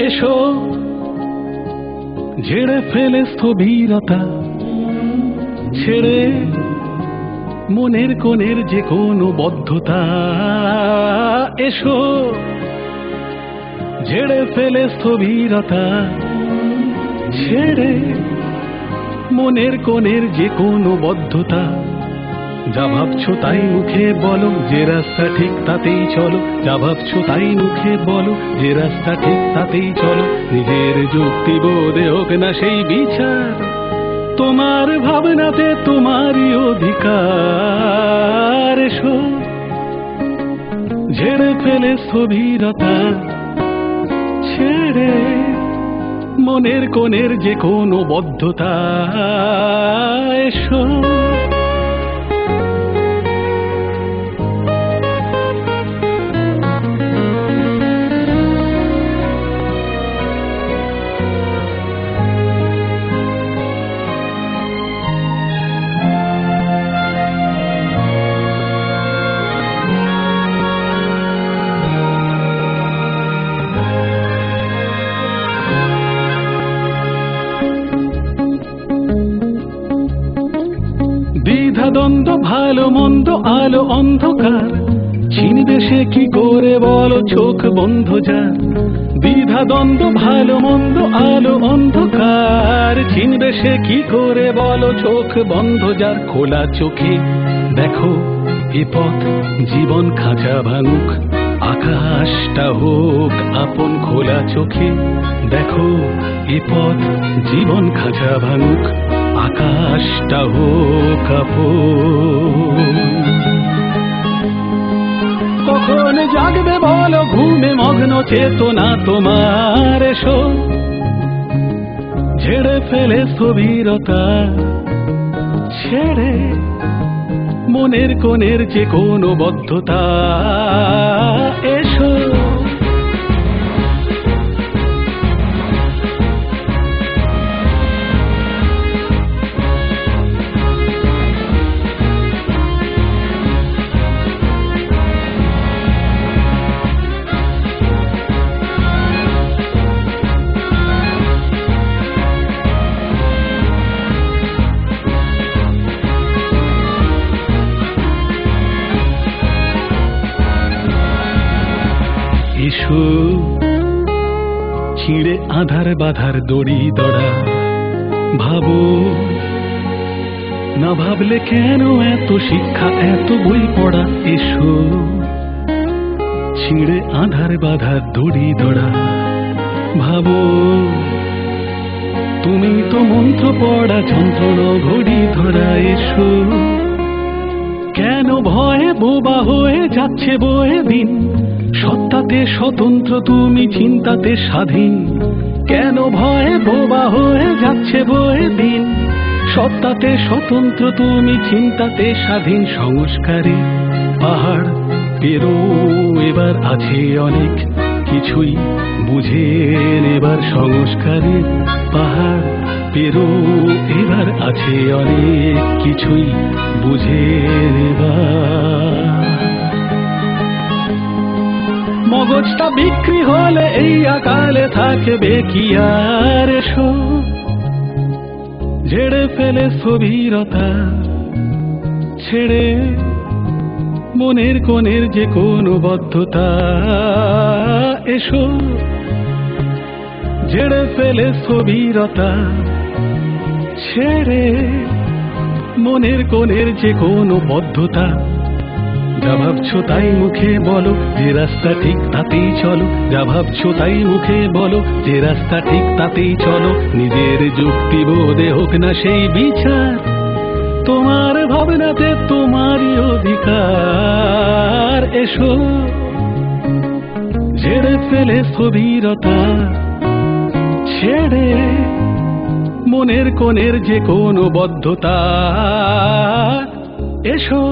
এসো ঝেড়ে ফেলে স্থবিরতা, ছেড়ে মনের কোণের যে কোনো বদ্ধতা। এসো ঝেড়ে ফেলে স্থবিরতা, ছেড়ে মনের কোণের যে কোনো বদ্ধতা। যা ভাবছো তাই মুখে বলো, যে রাস্তা ঠিক তাতেই চলো। যা ভাবছো তাই মুখে বলো, যে রাস্তা ঠিক তাতেই চলো। নিজের যুক্তি বোধে হোক না সেই বিচার, তোমার ভাবনাতে তোমারই অধিকার। এসো ঝেড়ে ফেলে স্থবিরতা, ছেড়ে মনের কোণের যে কোনো বদ্ধতা। এসো দ্বন্দ্ব, ভালো মন্দ, আলো অন্ধকার, চিনবে সে কি করে বলো চোখ বন্ধ যার। দ্বিধা দ্বন্দ্ব, ভালো মন্দ, আলো অন্ধকার, চিনবে সে কি করে বলো চোখ বন্ধ যার। খোলা চোখে দেখো এ পথ জীবন খাঁচা ভাঙুক, আকাশটা হোক আপন। খোলা চোখে দেখো এ পথ জীবন খাঁচা ভাঙুক, আকাশটা হোক আপন। কখন জাগবে বলো ঘুমে মগ্ন চেতনা তোমার। এসো ঝেড়ে ফেলে স্থবিরতা, ছেড়ে মনের কোণের যে কোনো বদ্ধতা। এসো এসো ছিঁড়ে আধার বাধার দড়ি দড়া, ভাবো না ভাবলে কেন এত শিক্ষা এত বই পড়া। এসো ছিঁড়ে আধার বাধার দড়ি দড়া, ভাবো তুমি তো মন্ত্র পড়া যন্ত্রণ ঘড়ি ধরা। এসো কেন ভয়ে বোবা হয়ে যাচ্ছে বয়ে দিন, সত্তাতে স্বতন্ত্র তুমি চিন্তাতে স্বাধীন। কেন ভয়ে বোবা হয়ে যাচ্ছে বয়ে দিন, সত্তাতে স্বতন্ত্র তুমি চিন্তাতে স্বাধীন। সংস্কারে পাহাড় পেরো এবার আছে অনেক কিছুই বুঝে নেবার। সংস্কারে পাহাড় পেরো এবার আছে অনেক কিছুই বুঝে নেবার। মগজটা বিক্রি হলে এই আকালে থাকবে কি আর। এসো ঝেড়ে ফেলে স্থবিরতা, ছেড়ে মনের কোণের যে কোনো বদ্ধতা। এসো ঝেড়ে ফেলে স্থবিরতা, ছেড়ে মনের কোণের যে কোনো বদ্ধতা। যা ভাবছো তাই মুখে বলো, যে রাস্তা ঠিক তাতেই চলো। যা ভাবছো তাই মুখে বলো, যে রাস্তা ঠিক তাতেই চলো। নিজের যুক্তি বোধে হোক না সেই বিচার, তোমার ভাবনাতে তোমারই অধিকার। এসো ঝেড়ে ফেলে স্থবিরতা, ছেড়ে মনের কোণের যে কোনো বদ্ধতা। এসো